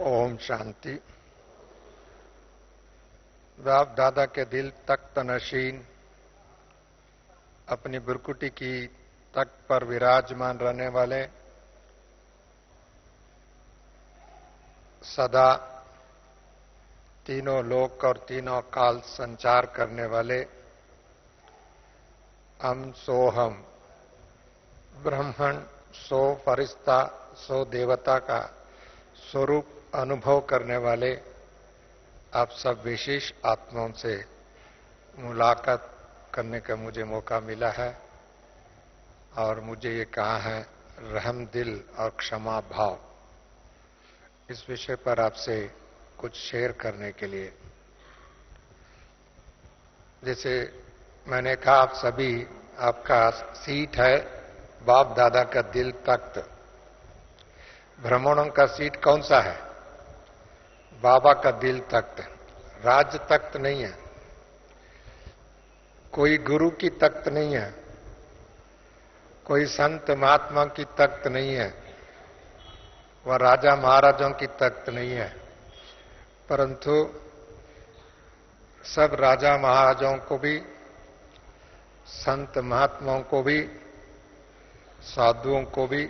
ओम शांति। बाप दादा के दिल तख्त नशीन अपनी बुरकुटी की तख्त पर विराजमान रहने वाले, सदा तीनों लोक और तीनों काल संचार करने वाले हम सोहम ब्रह्मण सो फरिश्ता सो देवता का स्वरूप अनुभव करने वाले आप सब विशेष आत्माओं से मुलाकात करने का मुझे मौका मिला है और मुझे ये कहा है रहम दिल और क्षमा भाव, इस विषय पर आपसे कुछ शेयर करने के लिए। जैसे मैंने कहा, आप सभी, आपका सीट है बाप दादा का दिल तख्त। ब्राह्मणों का सीट कौन सा है? बाबा का दिल तख्त। राज तख्त नहीं है, कोई गुरु की तख्त नहीं है, कोई संत महात्मा की तख्त नहीं है, वह राजा महाराजों की तख्त नहीं है, परंतु सब राजा महाराजाओं को भी, संत महात्माओं को भी, साधुओं को भी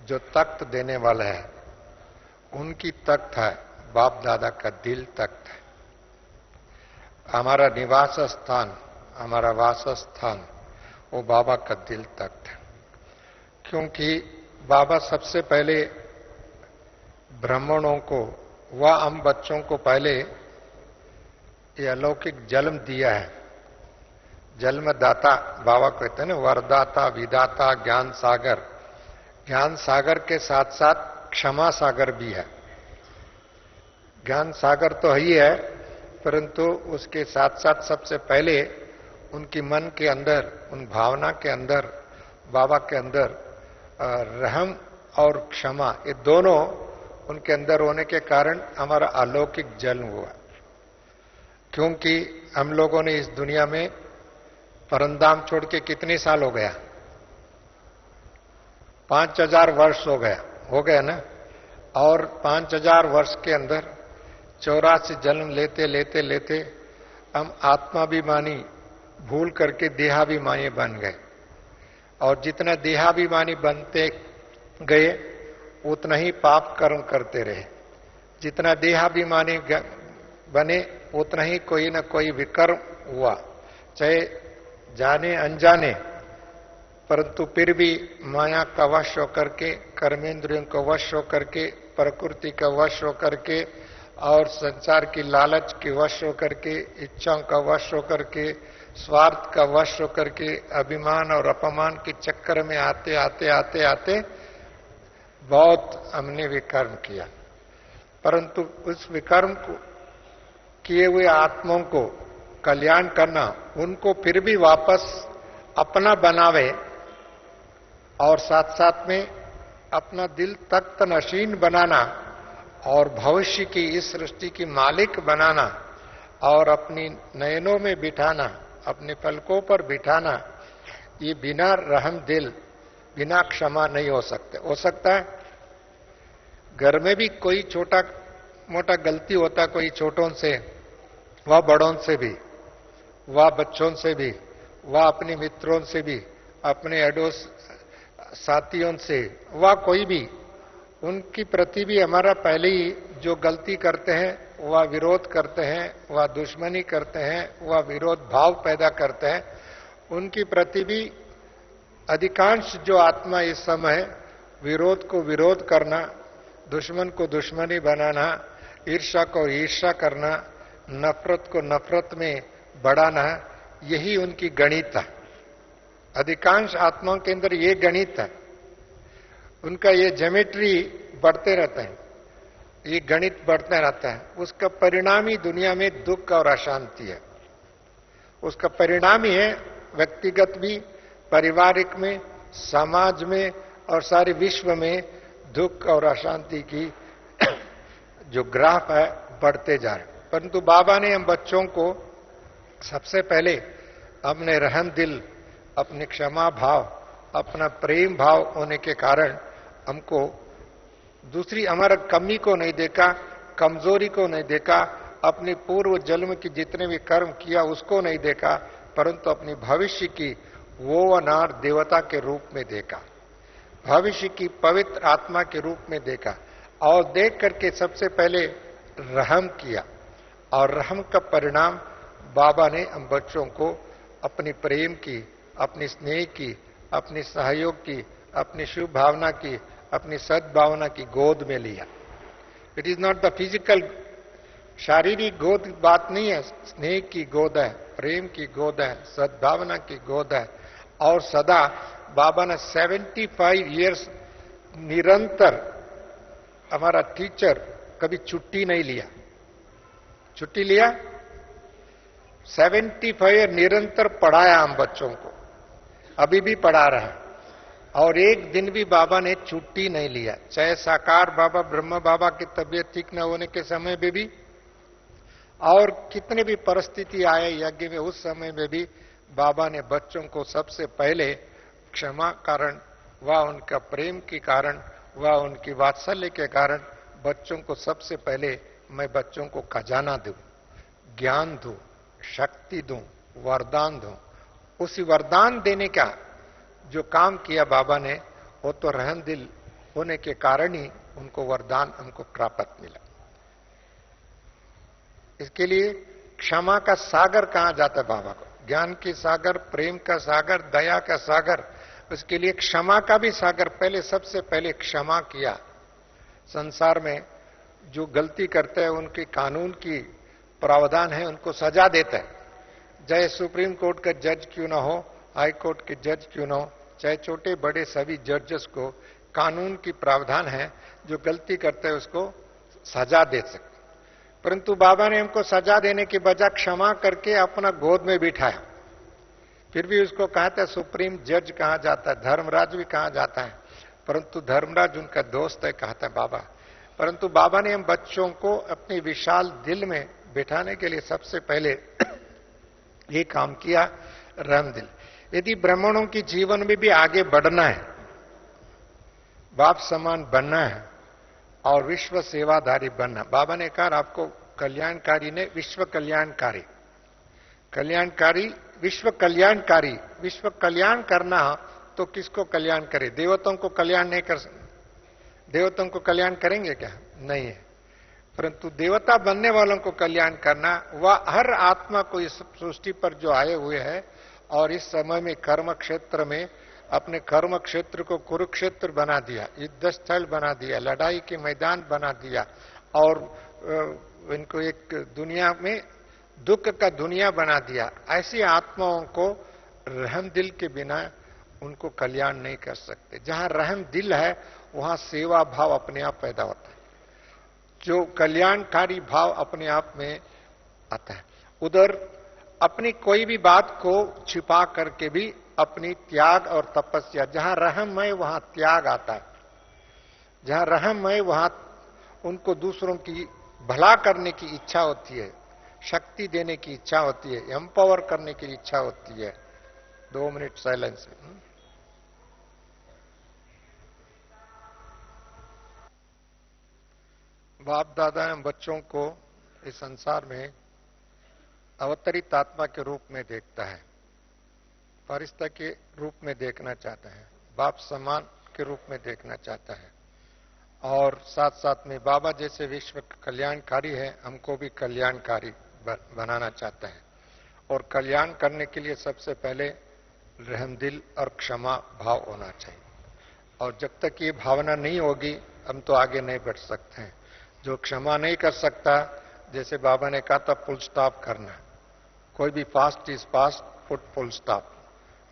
जो तख्त देने वाला है उनकी तख्त है बाप दादा का दिल तख्त है। हमारा निवास स्थान, हमारा वास स्थान वो बाबा का दिल तख्त है। क्योंकि बाबा सबसे पहले ब्राह्मणों को व हम बच्चों को पहले ये अलौकिक जन्म दिया है। जन्मदाता बाबा कहते हैं ना, वरदाता, विदाता, ज्ञान सागर। ज्ञान सागर के साथ साथ क्षमा सागर भी है। ज्ञान सागर तो ही है, परंतु उसके साथ साथ सबसे पहले उनकी मन के अंदर, उन भावना के अंदर, बाबा के अंदर रहम और क्षमा, ये दोनों उनके अंदर होने के कारण हमारा अलौकिक जन्म हुआ। क्योंकि हम लोगों ने इस दुनिया में परंदाम छोड़ के कितने साल हो गया? 5000 वर्ष हो गया ना। और 5000 वर्ष के अंदर 84 जन्म लेते लेते लेते हम आत्माभिमानी भूल करके देहाभिमानी बन गए। और जितना देहाभिमानी बनते गए उतना ही पाप कर्म करते रहे। जितना देहाभिमानी बने उतना ही कोई न कोई विकर्म हुआ, चाहे जाने अनजाने, परंतु फिर भी माया का वश होकर के, कर्मेंद्रियों का वश होकर के, प्रकृति का वश होकर के और संसार की लालच के वश होकर के, इच्छाओं का वश होकर के, स्वार्थ का वश होकर के, अभिमान और अपमान के चक्कर में आते आते आते आते बहुत हमने विकर्म किया। परंतु उस विकर्म को किए हुए आत्माओं को कल्याण करना, उनको फिर भी वापस अपना बनावे और साथ साथ में अपना दिल तख्त नशीन बनाना और भविष्य की इस सृष्टि की मालिक बनाना और अपनी नयनों में बिठाना, अपने पलकों पर बिठाना, ये बिना रहम दिल, बिना क्षमा नहीं हो सकते। हो सकता है घर में भी कोई छोटा मोटा गलती होता, कोई छोटों से, वह बड़ों से भी, वह बच्चों से भी, वह अपने मित्रों से भी, अपने अड़ोस साथियों से, वह कोई भी, उनकी प्रति भी हमारा पहले ही जो गलती करते हैं, वह विरोध करते हैं, वह दुश्मनी करते हैं, वह विरोध भाव पैदा करते हैं, उनकी प्रति भी अधिकांश जो आत्मा इस समय विरोध को विरोध करना, दुश्मन को दुश्मनी बनाना, ईर्ष्या को ईर्ष्या करना, नफरत को नफरत में बढ़ाना, यही उनकी गणित है। अधिकांश आत्माओं के अंदर ये गणित है, उनका ये ज्योमेट्री बढ़ते रहता है, ये गणित बढ़ता रहता है। उसका परिणाम ही दुनिया में दुख और अशांति है। उसका परिणाम ही है व्यक्तिगत भी, पारिवारिक में, समाज में और सारे विश्व में दुख और अशांति की जो ग्राफ है बढ़ते जा रहे। परंतु बाबा ने हम बच्चों को सबसे पहले अपने रहम दिल, अपने क्षमा भाव, अपना प्रेम भाव होने के कारण हमको दूसरी हमारा कमी को नहीं देखा, कमजोरी को नहीं देखा, अपनी पूर्व जन्म की जितने भी कर्म किया उसको नहीं देखा, परंतु अपनी भविष्य की वो अनार देवता के रूप में देखा, भविष्य की पवित्र आत्मा के रूप में देखा। और देख करके सबसे पहले रहम किया, और रहम का परिणाम बाबा ने हम बच्चों को अपनी प्रेम की, अपनी स्नेह की, अपनी सहयोग की, अपनी शुभ भावना की, अपनी सद्भावना की गोद में लिया। It is not the physical, शारीरिक गोद बात नहीं है, स्नेह की गोद है, प्रेम की गोद है, सद्भावना की गोद है। और सदा बाबा ने 75 इयर्स निरंतर, हमारा टीचर कभी छुट्टी नहीं लिया। छुट्टी लिया? 75 निरंतर पढ़ाया हम बच्चों को, अभी भी पढ़ा रहा है। और एक दिन भी बाबा ने छुट्टी नहीं लिया, चाहे साकार बाबा, ब्रह्म बाबा की तबीयत ठीक न होने के समय में भी, और कितने भी परिस्थिति आए यज्ञ में, उस समय में भी बाबा ने बच्चों को सबसे पहले क्षमा कारण व उनका प्रेम के कारण व उनकी वात्सल्य के कारण बच्चों को सबसे पहले मैं बच्चों को खजाना दूं, ज्ञान दूं, शक्ति दूं, वरदान दूं। उसी वरदान देने का जो काम किया बाबा ने, वो तो रहम दिल होने के कारण ही उनको वरदान हमको प्राप्त मिला। इसके लिए क्षमा का सागर कहा जाता है बाबा को, ज्ञान की सागर, प्रेम का सागर, दया का सागर। उसके लिए क्षमा का भी सागर, पहले सबसे पहले क्षमा किया। संसार में जो गलती करते हैं उनकी कानून की प्रावधान है, उनको सजा देता है। चाहे सुप्रीम कोर्ट का जज क्यों ना हो, हाई कोर्ट के जज क्यों ना हो, चाहे छोटे बड़े सभी जजेस को कानून की प्रावधान है, जो गलती करते हैं उसको सजा दे सकते। परंतु बाबा ने हमको सजा देने के बजाय क्षमा करके अपना गोद में बिठाया। फिर भी उसको कहा था सुप्रीम जज कहा जाता है, धर्मराज भी कहा जाता है, परंतु धर्मराज उनका दोस्त है कहता है बाबा। परंतु बाबा ने हम बच्चों को अपने विशाल दिल में बिठाने के लिए सबसे पहले ये काम किया, रहम दिल। यदि ब्राह्मणों की जीवन में भी आगे बढ़ना है, बाप समान बनना है और विश्व सेवाधारी बनना, बाबा ने कहा आपको कल्याणकारी ने विश्व कल्याणकारी, कल्याणकारी विश्व कल्याणकारी, विश्व कल्याण करना तो किसको कल्याण करे? देवताओं को कल्याण नहीं कर सकते। देवताओं को कल्याण करेंगे क्या? नहीं है। परंतु देवता बनने वालों को कल्याण करना, वह हर आत्मा को इस सृष्टि पर जो आए हुए हैं और इस समय में कर्म क्षेत्र में अपने कर्म क्षेत्र को कुरुक्षेत्र बना दिया, युद्ध स्थल बना दिया, लड़ाई के मैदान बना दिया, और इनको एक दुनिया में दुख का दुनिया बना दिया। ऐसी आत्माओं को रहम दिल के बिना उनको कल्याण नहीं कर सकते। जहां रहम दिल है वहां सेवा भाव अपने आप पैदा होता है, जो कल्याणकारी भाव अपने आप में आता है। उधर अपनी कोई भी बात को छिपा करके भी अपनी त्याग और तपस्या, जहां रहम है वहां त्याग आता है, जहां रहम है वहां उनको दूसरों की भला करने की इच्छा होती है, शक्ति देने की इच्छा होती है, एम्पावर करने की इच्छा होती है। 2 मिनट साइलेंस। बाप दादा ने बच्चों को इस संसार में अवतरित आत्मा के रूप में देखता है, फरिश्ता के रूप में देखना चाहता है, बाप समान के रूप में देखना चाहता है, और साथ साथ में बाबा जैसे विश्व कल्याणकारी है, हमको भी कल्याणकारी बनाना चाहता है। और कल्याण करने के लिए सबसे पहले रहमदिल और क्षमा भाव होना चाहिए। और जब तक ये भावना नहीं होगी हम तो आगे नहीं बढ़ सकते हैं। जो क्षमा नहीं कर सकता, जैसे बाबा ने कहा था फुल स्टॉप करना, कोई भी past is past, put full stop.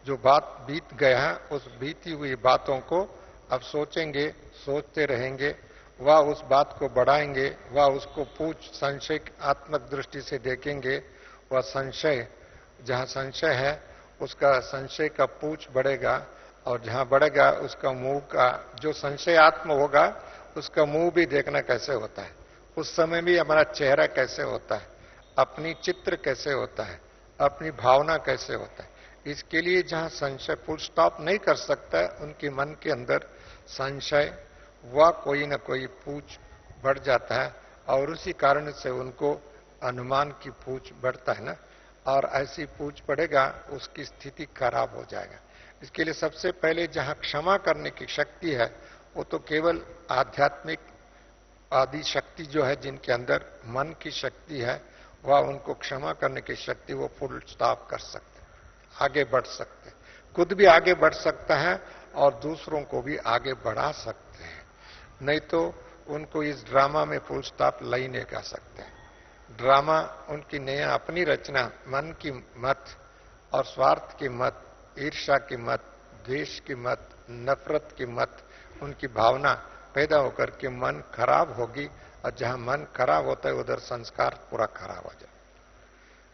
जो बात बीत गया है उस बीती हुई बातों को अब सोचेंगे, सोचते रहेंगे, वह उस बात को बढ़ाएंगे, वह उसको पूछ संशय आत्मक दृष्टि से देखेंगे। वह संशय, जहां संशय है उसका संशय का पूछ बढ़ेगा, और जहां बढ़ेगा उसका मुंह का, जो संशय आत्म होगा उसका मुंह भी देखना कैसे होता है, उस समय भी हमारा चेहरा कैसे होता है, अपनी चित्र कैसे होता है, अपनी भावना कैसे होता है। इसके लिए जहां संशय फुल स्टॉप नहीं कर सकता है, उनके मन के अंदर संशय वह कोई न कोई पूछ बढ़ जाता है और उसी कारण से उनको अनुमान की पूछ बढ़ता है ना, और ऐसी पूछ बढ़ेगा उसकी स्थिति खराब हो जाएगा। इसके लिए सबसे पहले जहां क्षमा करने की शक्ति है वो तो केवल आध्यात्मिक आदि शक्ति जो है जिनके अंदर मन की शक्ति है वह उनको क्षमा करने की शक्ति, वो फुल स्टॉप कर सकते, आगे बढ़ सकते, खुद भी आगे बढ़ सकता है और दूसरों को भी आगे बढ़ा सकते हैं। नहीं तो उनको इस ड्रामा में फुल स्टॉप ला ही नहीं कर सकते। ड्रामा उनकी नया अपनी रचना, मन की मत और स्वार्थ की मत, ईर्ष्या की मत, द्वेष की मत, नफरत की मत, उनकी भावना पैदा होकर के मन खराब होगी, और जहां मन खराब होता है उधर संस्कार पूरा खराब हो जाए।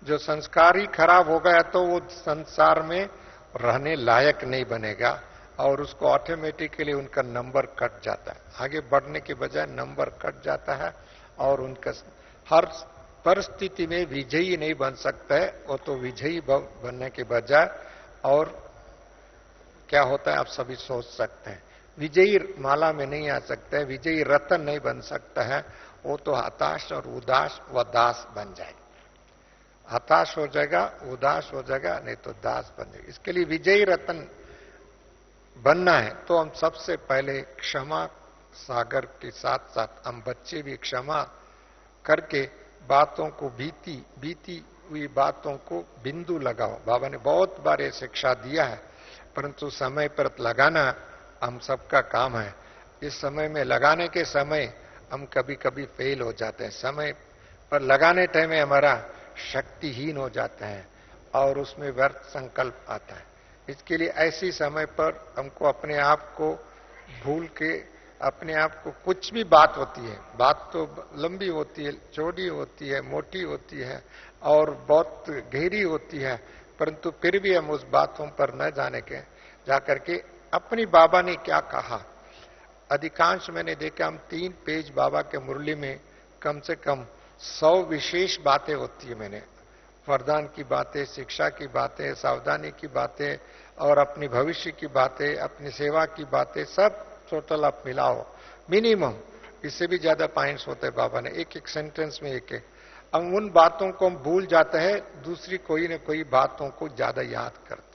जो संस्कार ही खराब हो गया तो वो संसार में रहने लायक नहीं बनेगा और उसको ऑटोमेटिकली उनका नंबर कट जाता है, आगे बढ़ने के बजाय नंबर कट जाता है और उनका हर परिस्थिति में विजयी नहीं बन सकता है। वो तो विजयी बनने के बजाय और क्या होता है आप सभी सोच सकते हैं, विजयी माला में नहीं आ सकता है, विजयी रतन नहीं बन सकता है, वो तो हताश और उदास व दास बन जाएगा। हताश हो जाएगा, उदास हो जाएगा, नहीं तो दास बन जाएगा। इसके लिए विजयी रतन बनना है तो हम सबसे पहले क्षमा सागर के साथ साथ हम बच्चे भी क्षमा करके बातों को बीती हुई बातों को बिंदु लगाओ। बाबा ने बहुत बार ये शिक्षा दिया है, परंतु समय पर लगाना हम सबका काम है। इस समय में लगाने के समय हम कभी कभी फेल हो जाते हैं, समय पर लगाने टाइम में हमारा शक्तिहीन हो जाता है और उसमें व्यर्थ संकल्प आता है। इसके लिए ऐसी समय पर हमको अपने आप को भूल के, अपने आप को, कुछ भी बात होती है, बात तो लंबी होती है, चौड़ी होती है, मोटी होती है और बहुत गहरी होती है, परंतु फिर भी हम उस बातों पर न जाने के जाकर के अपनी बाबा ने क्या कहा। अधिकांश मैंने देखा हम 3 पेज बाबा के मुरली में कम से कम 100 विशेष बातें होती है। मैंने वरदान की बातें, शिक्षा की बातें, सावधानी की बातें और अपनी भविष्य की बातें, अपनी सेवा की बातें, सब टोटल आप मिलाओ मिनिमम, इससे भी ज्यादा पॉइंट्स होते हैं बाबा ने एक एक सेंटेंस में एक एक। हम उन बातों को हम भूल जाते हैं, दूसरी कोई न कोई बातों को ज्यादा याद करते।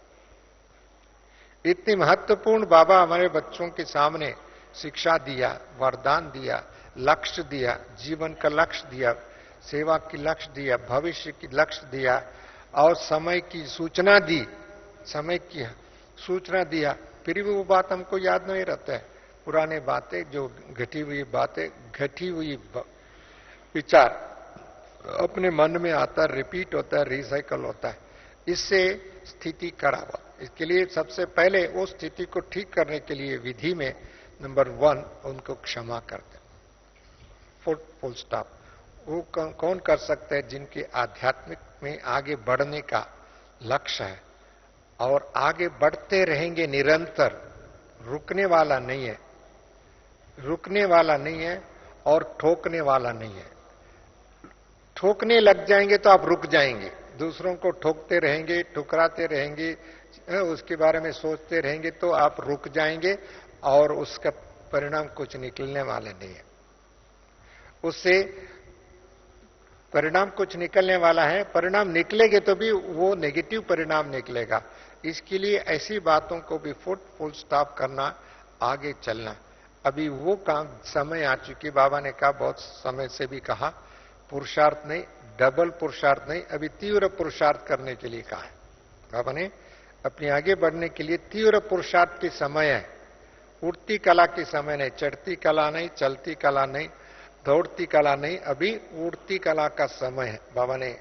इतनी महत्वपूर्ण बाबा हमारे बच्चों के सामने शिक्षा दिया, वरदान दिया, लक्ष्य दिया, जीवन का लक्ष्य दिया, सेवा की लक्ष्य दिया, भविष्य की लक्ष्य दिया और समय की सूचना दी, समय की सूचना दिया, फिर भी वो बात हमको याद नहीं रहता है। पुराने बातें जो घटी हुई बातें, घटी हुई विचार अपने मन में आता है, रिपीट होता है, रिसाइकल होता है, इससे स्थिति खराब हो। इसके लिए सबसे पहले वो स्थिति को ठीक करने के लिए विधि में नंबर 1 उनको क्षमा करते, फुल स्टॉप। वो कौन कर सकते हैं जिनके आध्यात्मिक में आगे बढ़ने का लक्ष्य है और आगे बढ़ते रहेंगे निरंतर, रुकने वाला नहीं है, रुकने वाला नहीं है और ठोकने वाला नहीं है। ठोकने लग जाएंगे तो आप रुक जाएंगे, दूसरों को ठोकते रहेंगे, ठुकराते रहेंगे, उसके बारे में सोचते रहेंगे तो आप रुक जाएंगे और उसका परिणाम कुछ निकलने वाले नहीं है। उससे परिणाम कुछ निकलने वाला है, परिणाम निकलेंगे तो भी वो नेगेटिव परिणाम निकलेगा। इसके लिए ऐसी बातों को भी फुल स्टॉप करना, आगे चलना। अभी वो काम समय आ चुकी, बाबा ने कहा बहुत समय से भी कहा, पुरुषार्थ नहीं, डबल पुरुषार्थ नहीं, अभी तीव्र पुरुषार्थ करने के लिए कहा है बाबा ने। अपने आगे बढ़ने के लिए तीव्र पुरुषार्थ की समय है, उड़ती कला की समय नहीं, चढ़ती कला नहीं, चलती कला नहीं, दौड़ती कला नहीं, अभी उड़ती कला का समय है। बाबा ने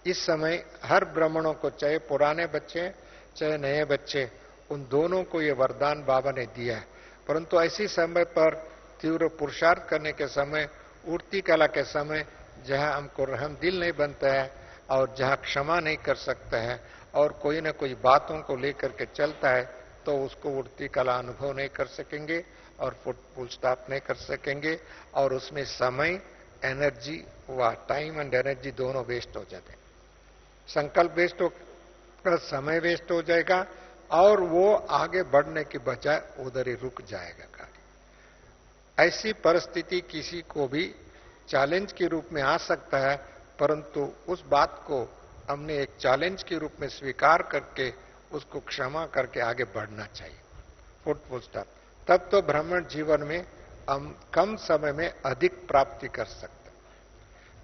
इस समय हर ब्राह्मणों को, चाहे पुराने बच्चे चाहे नए बच्चे, उन दोनों को ये वरदान बाबा ने दिया है। परंतु ऐसी समय पर तीव्र पुरुषार्थ करने के समय, उड़ती कला के समय, जहां हमको रहम दिल नहीं बनता है और जहां क्षमा नहीं कर सकते हैं और कोई ना कोई बातों को लेकर के चलता है, तो उसको उड़ती कला अनुभव नहीं कर सकेंगे और फुल स्टॉप नहीं कर सकेंगे और उसमें समय, एनर्जी व टाइम एंड एनर्जी दोनों वेस्ट हो जाते हैं। संकल्प वेस्ट होगा, समय वेस्ट हो जाएगा और वो आगे बढ़ने के बजाय उधर ही रुक जाएगा कार्य। ऐसी परिस्थिति किसी को भी चैलेंज के रूप में आ सकता है, परंतु उस बात को हमने एक चैलेंज के रूप में स्वीकार करके उसको क्षमा करके आगे बढ़ना चाहिए। Full stop. तब तो ब्राह्मण जीवन में हम कम समय में अधिक प्राप्ति कर सकते हैं,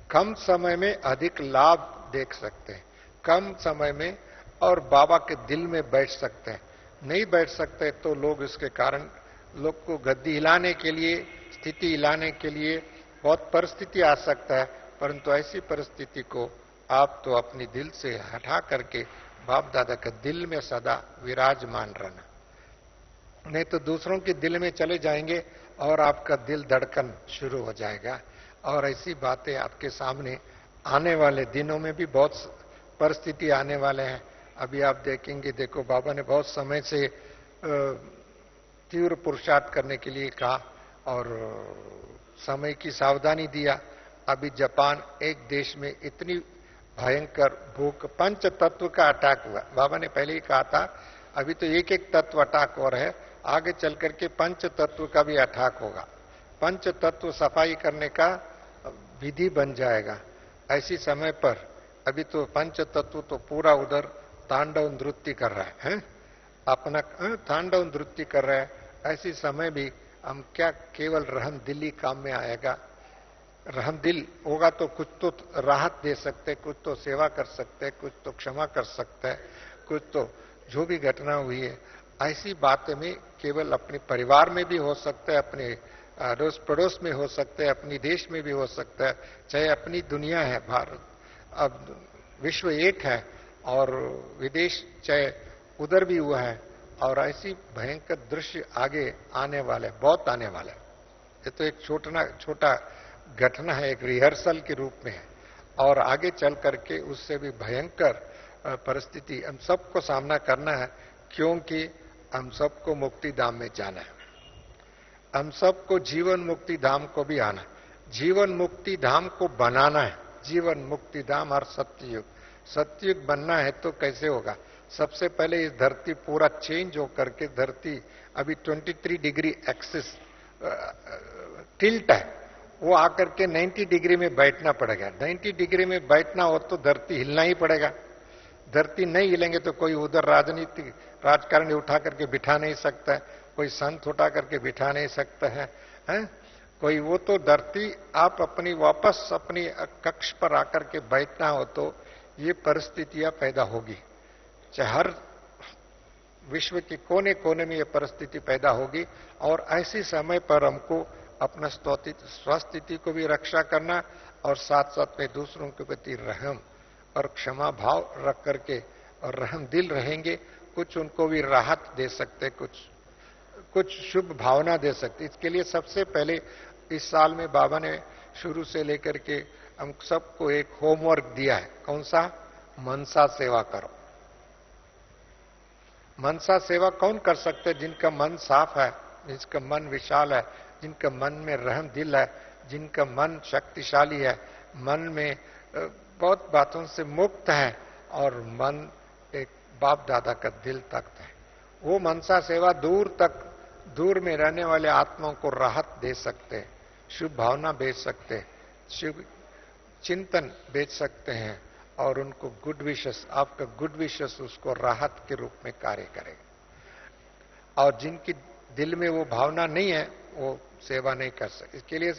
कम समय में अधिक लाभ देख सकते हैं, कम समय में और बाबा के दिल में बैठ सकते हैं। नहीं बैठ सकते तो लोग इसके कारण लोग को गद्दी हिलाने के लिए, स्थिति हिलाने के लिए बहुत परिस्थिति आ सकता है, परंतु ऐसी परिस्थिति को आप तो अपनी दिल से हटा करके बाप दादा के दिल में सदा विराजमान रहना, नहीं तो दूसरों के दिल में चले जाएंगे और आपका दिल धड़कन शुरू हो जाएगा। और ऐसी बातें आपके सामने आने वाले दिनों में भी बहुत परिस्थिति आने वाले हैं। अभी आप देखेंगे, देखो बाबा ने बहुत समय से तीव्र पुरुषार्थ करने के लिए कहा और समय की सावधानी दिया। अभी जापान एक देश में इतनी भयंकर भूख, पंच तत्व का अटैक हुआ। बाबा ने पहले ही कहा था अभी तो एक एक तत्व अटैक हो रहा है, आगे चल करके पंच तत्व का भी अटैक होगा। पंच तत्व सफाई करने का विधि बन जाएगा। ऐसी समय पर अभी तो पंच तत्व तो पूरा उधर तांडव नृत्य कर रहा है, अपना तांडव नृत्य कर रहा है। ऐसी समय भी हम क्या केवल रहम दिली काम में आएगा? रहम दिल होगा तो कुछ तो राहत दे सकते, कुछ तो सेवा कर सकते, कुछ तो क्षमा कर सकते हैं, कुछ तो जो भी घटना हुई है ऐसी बातें में केवल अपने परिवार में भी हो सकता है, अपने अड़ोस पड़ोस में हो सकता है, अपनी देश में भी हो सकता है, चाहे अपनी दुनिया है भारत, अब विश्व एक है और विदेश चाहे उधर भी हुआ है। और ऐसी भयंकर दृश्य आगे आने वाले, बहुत आने वाले। ये तो एक छोटा घटना है, एक रिहर्सल के रूप में है और आगे चल करके उससे भी भयंकर परिस्थिति हम सबको सामना करना है, क्योंकि हम सबको मुक्ति धाम में जाना है, हम सबको जीवन मुक्ति धाम को भी आना है, जीवन मुक्ति धाम को बनाना है। जीवन मुक्ति धाम और सत्ययुग, सत्ययुग बनना है तो कैसे होगा? सबसे पहले इस धरती पूरा चेंज होकर के, धरती अभी 23 डिग्री एक्सिस टिल्ट है, वो आकर के 90 डिग्री में बैठना पड़ेगा। 90 डिग्री में बैठना हो तो धरती हिलना ही पड़ेगा। धरती नहीं हिलेंगे तो कोई उधर राजनीतिक राजकारणी उठा करके बिठा नहीं सकता है, कोई संत उठा करके बिठा नहीं सकता है, कोई वो तो धरती आप अपनी वापस अपनी कक्ष पर आकर के बैठना हो तो ये परिस्थितियां पैदा होगी। चाहे हर विश्व के कोने कोने में ये परिस्थिति पैदा होगी और ऐसे समय पर हमको अपना स्वस्थिति को भी रक्षा करना और साथ साथ में दूसरों के प्रति रहम और क्षमा भाव रख करके और रहम दिल रहेंगे, कुछ उनको भी राहत दे सकते, कुछ शुभ भावना दे सकते। इसके लिए सबसे पहले इस साल में बाबा ने शुरू से लेकर के हम सबको एक होमवर्क दिया है। कौन सा? मनसा सेवा करो। मनसा सेवा कौन कर सकते? जिनका मन साफ है, जिनका मन विशाल है, जिनका मन में रहम दिल है, जिनका मन शक्तिशाली है, मन में बहुत बातों से मुक्त है और मन एक बाप दादा का दिल तक है। वो मनसा सेवा दूर में रहने वाले आत्माओं को राहत दे सकते हैं, शुभ भावना भेज सकते हैं, शुभ चिंतन भेज सकते हैं और उनको गुड विशेस, आपका गुड विशेस उसको राहत के रूप में कार्य करेगा। और जिनकी दिल में वो भावना नहीं है वो सेवा नहीं कर सकते। इसके लिए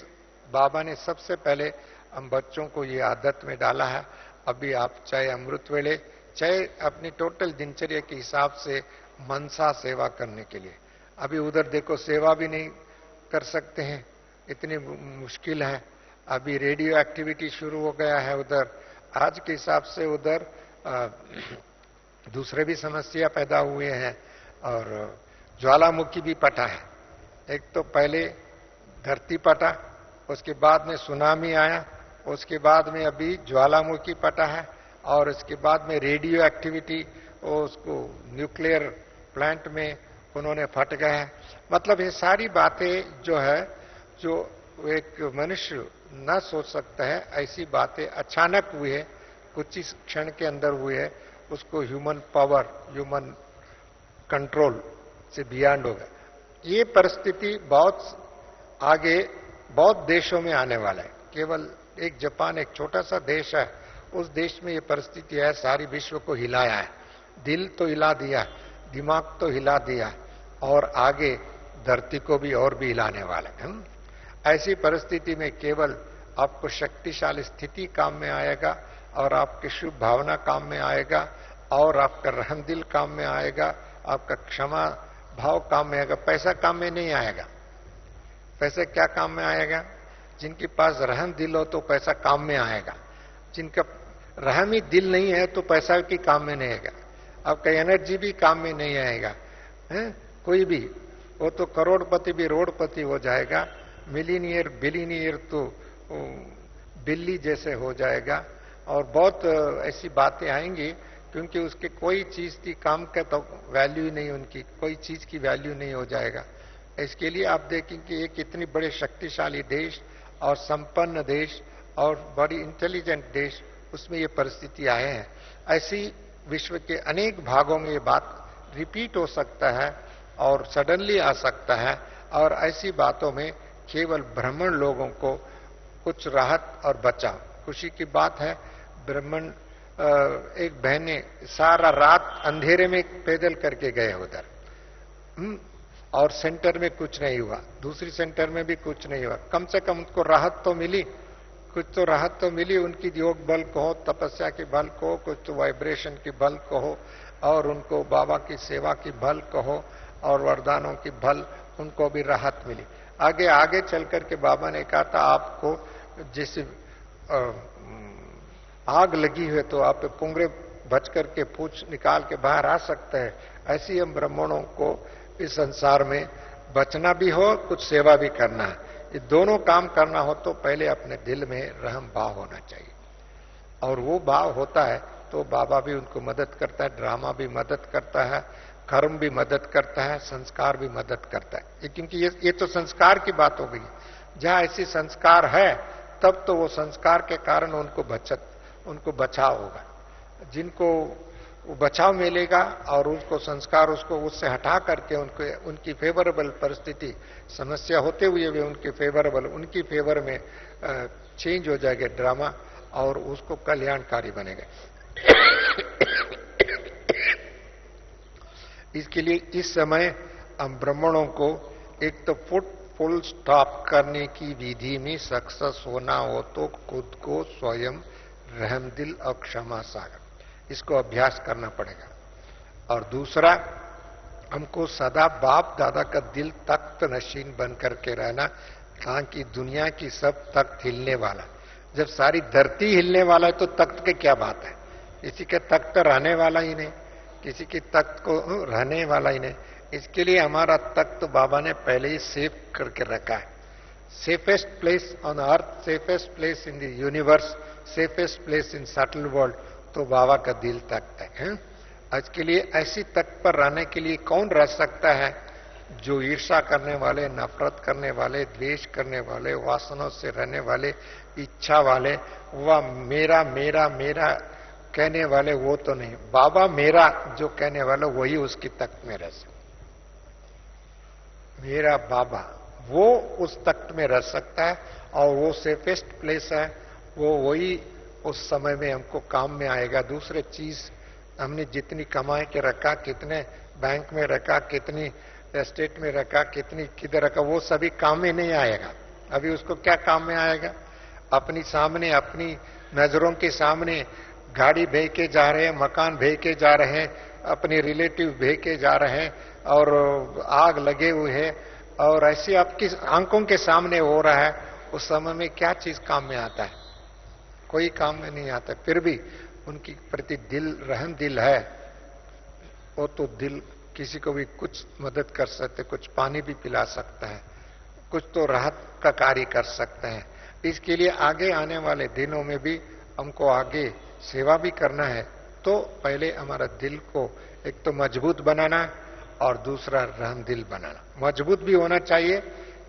बाबा ने सबसे पहले हम बच्चों को ये आदत में डाला है। अभी आप चाहे अमृत वेले चाहे अपनी टोटल दिनचर्या के हिसाब से मनसा सेवा करने के लिए, अभी उधर देखो सेवा भी नहीं कर सकते हैं, इतनी मुश्किल है। अभी रेडियो एक्टिविटी शुरू हो गया है उधर, आज के हिसाब से उधर दूसरे भी समस्या पैदा हुए हैं और ज्वालामुखी भी पटा है। एक तो पहले धरती पटा, उसके बाद में सुनामी आया, उसके बाद में अभी ज्वालामुखी पटा है और उसके बाद में रेडियो एक्टिविटी, उसको न्यूक्लियर प्लांट में उन्होंने फट गए हैं। मतलब ये सारी बातें जो है, जो एक मनुष्य न सोच सकता है, ऐसी बातें अचानक हुई है, कुछ ही क्षण के अंदर हुई है, उसको ह्यूमन पावर, ह्यूमन कंट्रोल से बियॉन्ड होगा। ये परिस्थिति बहुत आगे बहुत देशों में आने वाला है। केवल एक जापान एक छोटा सा देश है, उस देश में ये परिस्थिति है, सारी विश्व को हिलाया है। दिल तो हिला दिया, दिमाग तो हिला दिया, और आगे धरती को भी और भी हिलाने वाला है। ऐसी परिस्थिति में केवल आपको शक्तिशाली स्थिति काम में आएगा, और आपकी शुभ भावना काम में आएगा, और आपका रहमदिल काम में आएगा, आपका क्षमा भाव काम में आएगा। पैसा काम में नहीं आएगा। पैसे क्या काम में आएगा? जिनके पास रहम दिल हो तो पैसा काम में आएगा। जिनका रहम ही दिल नहीं है तो पैसा की काम में नहीं आएगा। आपका एनर्जी भी काम में नहीं आएगा है? कोई भी, वो तो करोड़पति भी रोडपति हो जाएगा, मिलीनियर बिलीनियर तो बिल्ली जैसे हो जाएगा, और बहुत ऐसी बातें आएंगी, क्योंकि उसके कोई चीज की काम का तो वैल्यू ही नहीं, उनकी कोई चीज की वैल्यू नहीं हो जाएगा। इसके लिए आप देखें कि एक इतनी बड़े शक्तिशाली देश और संपन्न देश और बड़ी इंटेलिजेंट देश, उसमें ये परिस्थिति आए हैं। ऐसी विश्व के अनेक भागों में ये बात रिपीट हो सकता है और सडनली आ सकता है, और ऐसी बातों में केवल ब्राह्मण लोगों को कुछ राहत और बचाव। खुशी की बात है, ब्राह्मण एक बहने सारा रात अंधेरे में पैदल करके गए उधर, और सेंटर में कुछ नहीं हुआ, दूसरी सेंटर में भी कुछ नहीं हुआ। कम से कम उनको राहत तो मिली, कुछ तो राहत तो मिली। उनकी योग बल को हो, तपस्या के बल को हो, कुछ तो वाइब्रेशन के बल को हो, और उनको बाबा की सेवा की बल को हो, और वरदानों की बल, उनको भी राहत मिली। आगे आगे चल करके बाबा ने कहा था, आपको जैसे आग लगी हुई तो आप पुंगरे बच करके पूछ निकाल के बाहर आ सकते हैं। ऐसी हम ब्राह्मणों को इस संसार में बचना भी हो, कुछ सेवा भी करना है। ये दोनों काम करना हो तो पहले अपने दिल में रहम भाव होना चाहिए, और वो भाव होता है तो बाबा भी उनको मदद करता है, ड्रामा भी मदद करता है, कर्म भी मदद करता है, संस्कार भी मदद करता है। क्योंकि ये तो संस्कार की बात हो गई। जहां ऐसी संस्कार है तब तो वो संस्कार के कारण उनको बचाव होगा। जिनको वो बचाव मिलेगा और उसको संस्कार उससे हटा करके उनकी फेवरेबल परिस्थिति, समस्या होते हुए भी उनकी फेवर में चेंज हो जाएगा ड्रामा, और उसको कल्याणकारी बनेगा। इसके लिए इस समय हम ब्राह्मणों को एक तो फुल स्टॉप करने की विधि में सक्सेस होना हो तो खुद को स्वयं रहमदिल और क्षमा सागर, इसको अभ्यास करना पड़ेगा। और दूसरा, हमको सदा बाप दादा का दिल तख्त नशीन बन करके रहना, ताकि दुनिया की सब तख्त हिलने वाला। जब सारी धरती हिलने वाला है तो तख्त की क्या बात है? किसी के तख्त रहने वाला ही नहीं, किसी की तख्त को रहने वाला ही नहीं। इसके लिए हमारा तख्त बाबा ने पहले ही सेव करके रखा है। Safest place on earth, safest place in the universe, safest place in subtle world, तो बाबा का दिल तख्त है। आज के लिए ऐसी तख्त पर रहने के लिए कौन रह सकता है? जो ईर्ष्या करने वाले, नफरत करने वाले, द्वेष करने वाले, वासनों से रहने वाले, इच्छा वाले, वह मेरा मेरा मेरा कहने वाले, वो तो नहीं। बाबा मेरा जो कहने वाला, वही उसकी तख्त में रह सकता। मेरा बाबा, वो उस तख्त में रह सकता है, और वो सेफेस्ट प्लेस है। वो वही उस समय में हमको काम में आएगा। दूसरे चीज हमने जितनी कमाए के रखा, कितने बैंक में रखा, कितनी एस्टेट में रखा, कितनी किधर रखा, वो सभी काम में नहीं आएगा। अभी उसको क्या काम में आएगा? अपनी सामने, अपनी नजरों के सामने गाड़ी भेज के जा रहे हैं, मकान भेज के जा रहे हैं, अपने रिलेटिव भेज के जा रहे हैं, और आग लगे हुए हैं, और ऐसी आपकी आंखों के सामने हो रहा है। उस समय में क्या चीज काम में आता है? कोई काम में नहीं आता। फिर भी उनकी प्रति दिल, रहम दिल है, वो तो दिल किसी को भी कुछ मदद कर सकते, कुछ पानी भी पिला सकता है, कुछ तो राहत का कार्य कर सकते हैं। इसके लिए आगे आने वाले दिनों में भी हमको आगे सेवा भी करना है। तो पहले हमारा दिल को एक तो मजबूत बनाना, और दूसरा रहम दिल बनाना। मजबूत भी होना चाहिए,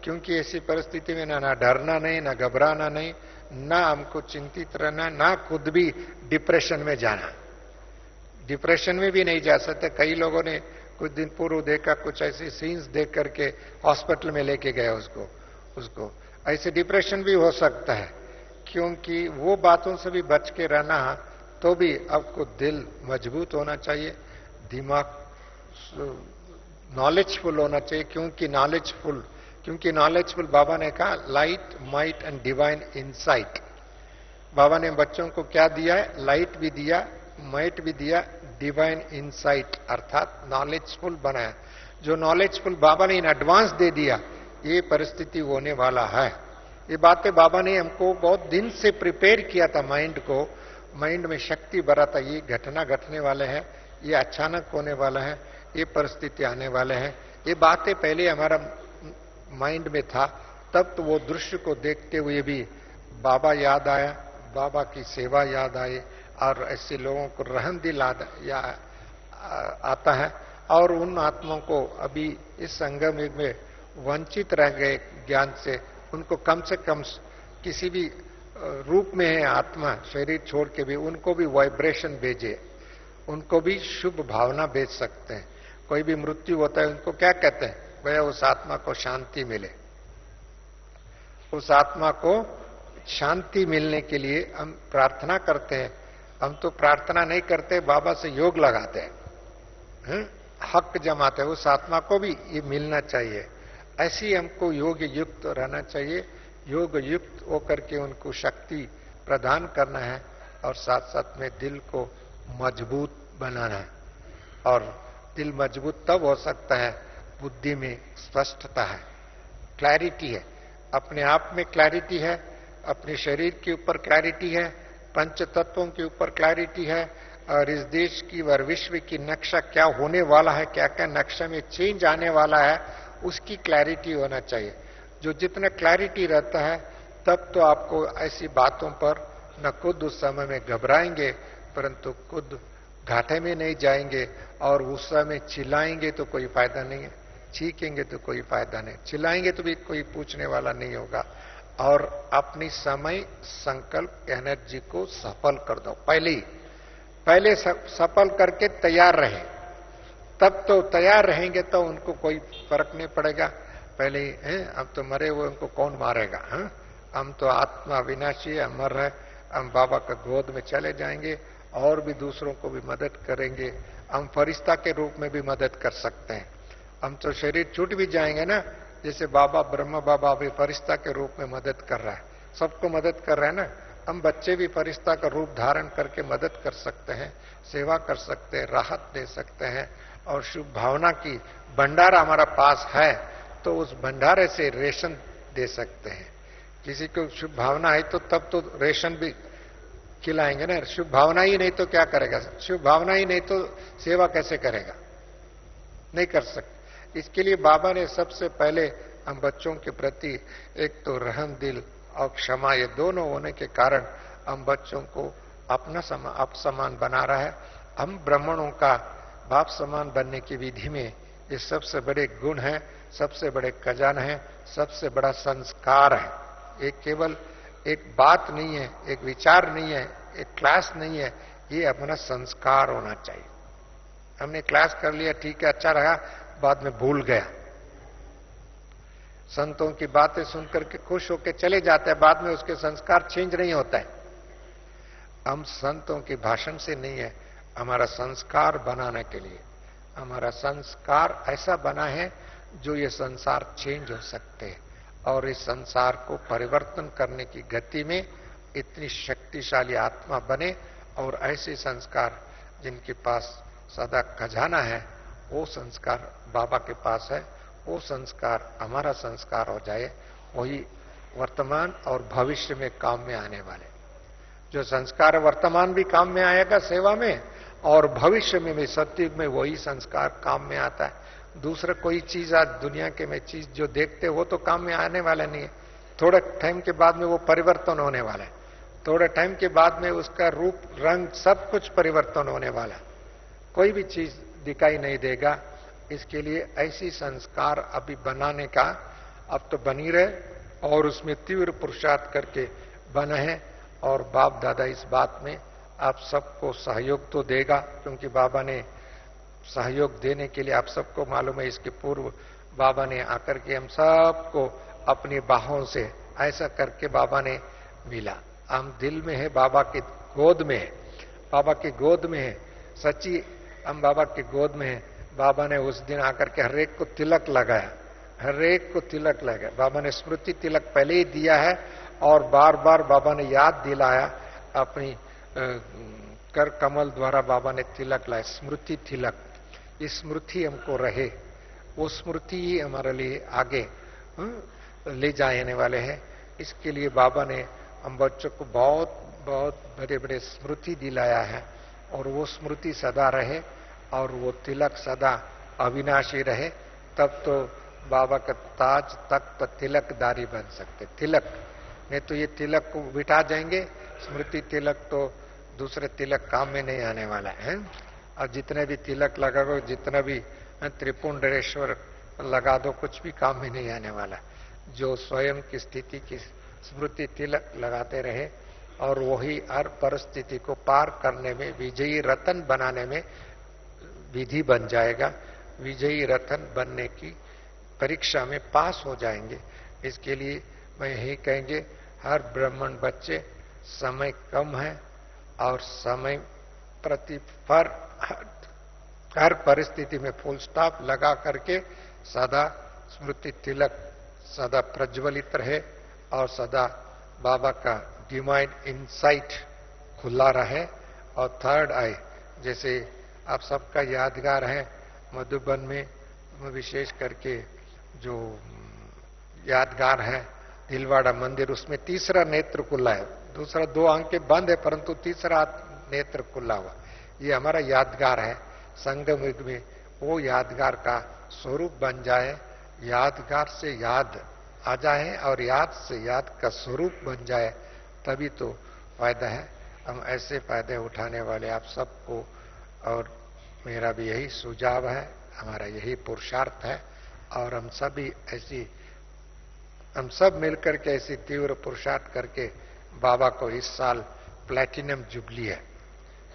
क्योंकि ऐसी परिस्थिति में ना डरना नहीं, ना घबराना नहीं, ना हमको चिंतित रहना, ना खुद भी डिप्रेशन में जाना। डिप्रेशन में भी नहीं जा सकते। कई लोगों ने कुछ दिन पूर्व देखा, कुछ ऐसी सीन्स देख करके हॉस्पिटल में लेके गए उसको। उसको। ऐसे डिप्रेशन भी हो सकता है, क्योंकि वो बातों से भी बच के रहना, तो भी आपको दिल मजबूत होना चाहिए, दिमाग नॉलेजफुल होना चाहिए, क्योंकि नॉलेजफुल बाबा ने कहा light, might and divine insight. Baba ने बच्चों को क्या दिया है? लाइट भी दिया, माइट भी दिया, डिवाइन इनसाइट अर्थात नॉलेजफुल बनाया। जो नॉलेजफुल बाबा ने इन एडवांस दे दिया, ये परिस्थिति होने वाला है। ये बातें बाबा ने हमको बहुत दिन से प्रिपेयर किया था, माइंड को, माइंड में शक्ति भरा था, ये घटना घटने वाले हैं, ये अचानक होने वाला है, ये परिस्थिति आने वाले हैं। ये बातें पहले हमारा माइंड में था, तब तो वो दृश्य को देखते हुए भी बाबा याद आया, बाबा की सेवा याद आई, और ऐसे लोगों को रहम दिल आता है। और उन आत्माओं को अभी इस संगम युग में वंचित रह गए ज्ञान से, उनको कम से कम किसी भी रूप में है आत्मा, शरीर छोड़ के भी उनको भी वाइब्रेशन भेजे, उनको भी शुभ भावना भेज सकते हैं। कोई भी मृत्यु होता है, उनको क्या कहते हैं? भैया उस आत्मा को शांति मिले, उस आत्मा को शांति मिलने के लिए हम प्रार्थना करते हैं। हम तो प्रार्थना नहीं करते, बाबा से योग लगाते हैं, हक जमाते हैं, उस आत्मा को भी ये मिलना चाहिए। ऐसी हमको योग युक्त रहना चाहिए, योग युक्त होकर के उनको शक्ति प्रदान करना है, और साथ साथ में दिल को मजबूत बनाना है। और दिल मजबूत तब हो सकता है, बुद्धि में स्पष्टता है, क्लैरिटी है, अपने आप में क्लैरिटी है, अपने शरीर के ऊपर क्लैरिटी है, पंच तत्वों के ऊपर क्लैरिटी है, और इस देश की और विश्व की नक्शा क्या होने वाला है, क्या क्या नक्शा में चेंज आने वाला है, उसकी क्लैरिटी होना चाहिए। जो जितना क्लैरिटी रहता है, तब तो आपको ऐसी बातों पर न खुद उस समय में घबराएंगे, परंतु खुद घाटे में नहीं जाएंगे। और उस समय चिल्लाएंगे तो कोई फायदा नहीं है, चीखेंगे तो कोई फायदा नहीं, चिल्लाएंगे तो भी कोई पूछने वाला नहीं होगा। और अपनी समय संकल्प एनर्जी को सफल कर दो, पहले सफल करके तैयार रहे, तब तो तैयार रहेंगे तो उनको कोई फर्क नहीं पड़ेगा। पहले हम तो मरे हुए, उनको कौन मारेगा? हम तो आत्मा विनाशी है, अमर है, हम बाबा का गोद में चले जाएंगे और भी दूसरों को भी मदद करेंगे। हम फरिश्ता के रूप में भी मदद कर सकते हैं। हम तो शरीर छूट भी जाएंगे ना, जैसे बाबा ब्रह्म बाबा भी फरिश्ता के रूप में मदद कर रहा है, सबको मदद कर रहा है ना। हम बच्चे भी फरिश्ता का रूप धारण करके मदद कर सकते हैं, सेवा कर सकते हैं, राहत दे सकते हैं। और शुभ भावना की भंडारा हमारा पास है, तो उस भंडारे से रेशन दे सकते हैं। किसी को शुभ भावना है तो तब तो रेशन भी खिलाएंगे ना। शुभ भावना ही नहीं तो क्या करेगा? शुभ भावना ही नहीं तो सेवा कैसे करेगा? नहीं कर सकते। इसके लिए बाबा ने सबसे पहले हम बच्चों के प्रति एक तो रहम दिल और क्षमा, ये दोनों होने के कारण हम बच्चों को अपना आप समान बना रहा है। हम ब्राह्मणों का बाप समान बनने की विधि में ये सबसे बड़े गुण है, सबसे बड़े खजाना है, सबसे बड़ा संस्कार है। ये केवल एक बात नहीं है, एक विचार नहीं है, एक क्लास नहीं है, ये अपना संस्कार होना चाहिए। हमने क्लास कर लिया, ठीक है, अच्छा रहा, बाद में भूल गया। संतों की बातें सुनकर के खुश होकर चले जाते हैं, बाद में उसके संस्कार चेंज नहीं होता है। हम संतों के भाषण से नहीं है, हमारा संस्कार बनाने के लिए, हमारा संस्कार ऐसा बना है जो ये संसार चेंज हो सकते हैं और इस संसार को परिवर्तन करने की गति में इतनी शक्तिशाली आत्मा बने। और ऐसे संस्कार जिनके पास सदा खजाना है, वो संस्कार बाबा के पास है, वो संस्कार हमारा संस्कार हो जाए, वही वर्तमान और भविष्य में काम में आने वाले। जो संस्कार वर्तमान भी काम में आएगा सेवा में, और भविष्य में भी सत्युग में वही संस्कार काम में आता है। दूसरा कोई चीज आज दुनिया के में चीज जो देखते वो तो काम में आने वाला नहीं है। थोड़े टाइम के बाद में वो परिवर्तन होने वाला है, थोड़े टाइम के बाद में उसका रूप रंग सब कुछ परिवर्तन होने वाला है, कोई भी चीज दिखाई नहीं देगा। इसके लिए ऐसी संस्कार अभी बनाने का अब तो बनी रहे और उसमें तीव्र पुरुषार्थ करके बने हैं। और बाप दादा इस बात में आप सबको सहयोग तो देगा, क्योंकि बाबा ने सहयोग देने के लिए, आप सबको मालूम है, इसके पूर्व बाबा ने आकर के हम सबको अपनी बाहों से ऐसा करके बाबा ने मिला। हम दिल में है, बाबा की गोद में है, बाबा की गोद में है, सच्ची हम बाबा की गोद में है। बाबा ने उस दिन आकर के हर एक को तिलक लगाया, हर एक को तिलक लगाया। बाबा ने स्मृति तिलक पहले ही दिया है और बार बार बाबा ने याद दिलाया, अपनी कर कमल द्वारा बाबा ने तिलक लाया, स्मृति तिलक। ये स्मृति हमको रहे, वो स्मृति ही हमारे लिए आगे ले जाने वाले हैं। इसके लिए बाबा ने हम बच्चों को बहुत बहुत बड़े बड़े स्मृति दिलाया है, और वो स्मृति सदा रहे और वो तिलक सदा अविनाशी रहे, तब तो बाबा का ताज तख्त तिलकदारी बन सकते। तिलक नहीं तो ये तिलक को बिठा जाएंगे, स्मृति तिलक तो दूसरे तिलक काम में नहीं आने वाला है। और जितने भी तिलक लगा दो, जितना भी त्रिपुंडरेश्वर लगा दो, कुछ भी काम में नहीं आने वाला। जो स्वयं की स्थिति की स्मृति तिलक लगाते रहे और वही हर परिस्थिति को पार करने में, विजयी रतन बनाने में विधि बन जाएगा। विजयी रतन बनने की परीक्षा में पास हो जाएंगे। इसके लिए मैं यही कहेंगे, हर ब्राह्मण बच्चे, समय कम है और समय प्रति पर हर परिस्थिति में फुल स्टॉप लगा करके सदा स्मृति तिलक सदा प्रज्वलित रहे और सदा बाबा का डिवाइन इनसाइट खुला रहे। और थर्ड आई, जैसे आप सबका यादगार है मधुबन में विशेष करके जो यादगार है दिलवाड़ा मंदिर, उसमें तीसरा नेत्र खुला है। दूसरा 2 आंखें बंद है परंतु तीसरा नेत्र खुला हुआ। ये हमारा यादगार है। संगम युग में वो यादगार का स्वरूप बन जाए, यादगार से याद आ जाए और याद से याद का स्वरूप बन जाए, तभी तो फायदा है। हम ऐसे फायदे उठाने वाले आप सबको, और मेरा भी यही सुझाव है, हमारा यही पुरुषार्थ है। और हम सब मिलकर के ऐसी तीव्र पुरुषार्थ करके बाबा को इस साल प्लैटिनम जुबली है,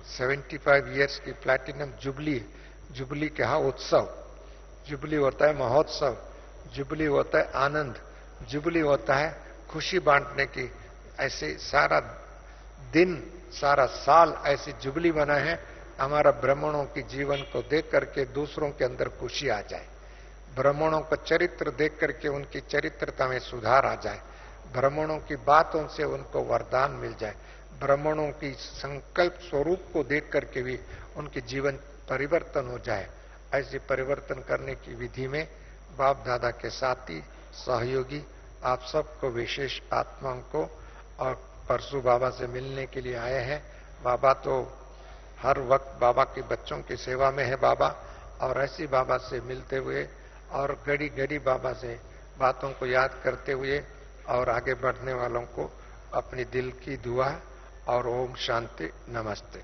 75 इयर्स की प्लैटिनम जुबली क्या उत्सव। जुबली होता है महोत्सव, जुबली होता है आनंद, जुबली होता है खुशी बांटने की। ऐसे सारा दिन सारा साल ऐसी जुबली बना है, हमारा ब्राह्मणों की जीवन को देख करके दूसरों के अंदर खुशी आ जाए, ब्राह्मणों का चरित्र देख करके उनकी चरित्रता में सुधार आ जाए, ब्राह्मणों की बातों से उनको वरदान मिल जाए, ब्राह्मणों की संकल्प स्वरूप को देख करके भी उनके जीवन परिवर्तन हो जाए। ऐसे परिवर्तन करने की विधि में बाप दादा के साथी सहयोगी आप सबको, विशेष आत्माओं को, और परसों बाबा से मिलने के लिए आए हैं। बाबा तो हर वक्त बाबा के बच्चों की सेवा में है बाबा, और ऐसी बाबा से मिलते हुए और घड़ी घड़ी बाबा से बातों को याद करते हुए और आगे बढ़ने वालों को अपनी दिल की दुआ और ओम शांति, नमस्ते।